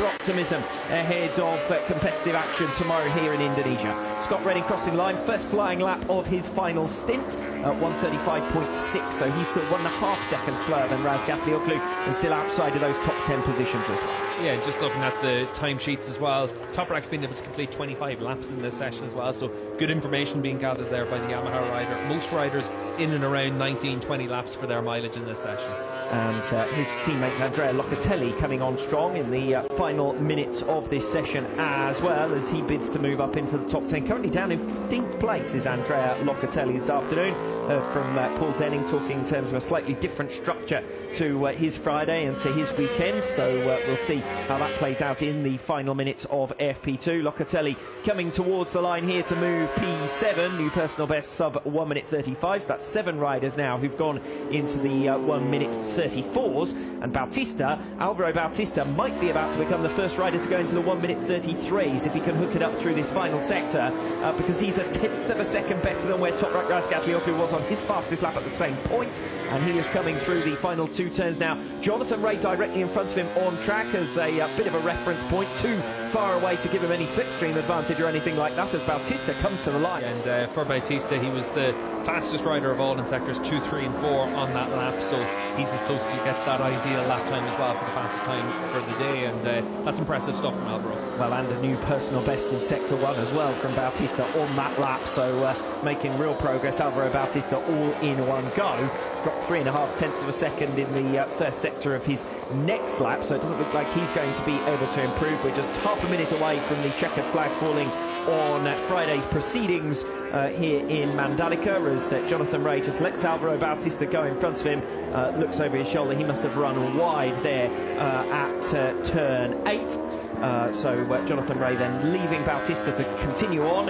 for optimism ahead of competitive action tomorrow here in Indonesia. Scott Redding crossing the line, first flying lap of his final stint at 1:35.6, so he's still 1.5 seconds slower than Raz Gatlioglu and still outside of those top 10 positions as well. Yeah, just looking at the timesheets as well, Toprak's been able to complete 25 laps in this session as well, so good information being gathered there by the Yamaha rider. Most riders in and around 19-20 laps for their mileage in this session. And his teammate Andrea Locatelli coming on strong in the final minutes of this session as well, as he bids to move up into the top 10. Currently down in 15th place is Andrea Locatelli this afternoon. From Paul Denning talking in terms of a slightly different structure to his Friday and to his weekend, so we'll see how that plays out in the final minutes of FP2. Locatelli coming towards the line here to move P7, new personal best sub 1:35, so that's 7 riders now who've gone into the 1:34s, and Alvaro Bautista might be about to become the first rider to go into the 1:33s if he can hook it up through this final sector, because he's a 1/10 of a second better than where Toprak Raz Gatlioglu was on his fastest lap at the same point, and he is coming through the final 2 turns now. Jonathan Rea directly in front of him on track as a bit of a reference point, too far away to give him any slipstream advantage or anything like that as Bautista comes to the line. And for Bautista, he was the fastest rider of all in sectors 2, 3 and 4 on that lap, so he's as close as he gets that ideal lap time as well for the fastest time for the day, and that's impressive stuff from Alvaro. Well, and a new personal best in sector 1 as well from Bautista on that lap, so making real progress. Alvaro Bautista all in one go. Dropped 3.5 tenths of a second in the first sector of his next lap, so it doesn't look like he's going to be able to improve. We're just half a minute away from the checkered flag falling on Friday's proceedings here in Mandalika, as Jonathan Rea just lets Alvaro Bautista go in front of him, looks over his shoulder. He must have run wide there at turn 8. So Jonathan Rea then leaving Bautista to continue on,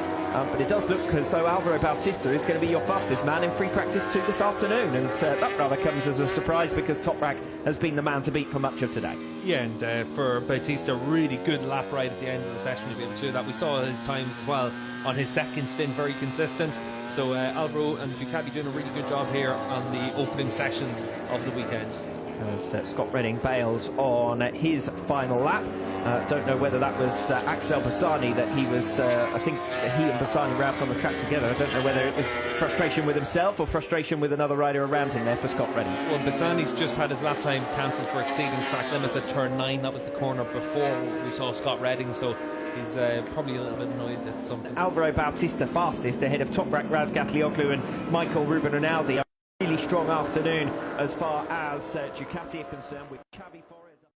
but it does look as though Alvaro Bautista is going to be your fastest man in free practice 2 this afternoon, and that rather comes as a surprise because Toprak has been the man to beat for much of today. Yeah, and for Bautista, really good lap ride at the end of the session to be able to do that. We saw his times as well on his second stint, very consistent. So Alvaro and Ducati doing a really good job here on the opening sessions of the weekend. As Scott Redding bails on his final lap. Don't know whether that was Axel Bassani that he was, I think he and Bassani were out on the track together. I don't know whether it was frustration with himself or frustration with another rider around him there for Scott Redding. Well, Bassani's just had his lap time cancelled for exceeding track limits at turn 9. That was the corner before we saw Scott Redding, so he's probably a little bit annoyed at something. Alvaro Bautista fastest ahead of Toprak Raz Gatlioglu and Michael Ruben Rinaldi. Really strong afternoon as far as Ducati are concerned with Xavi.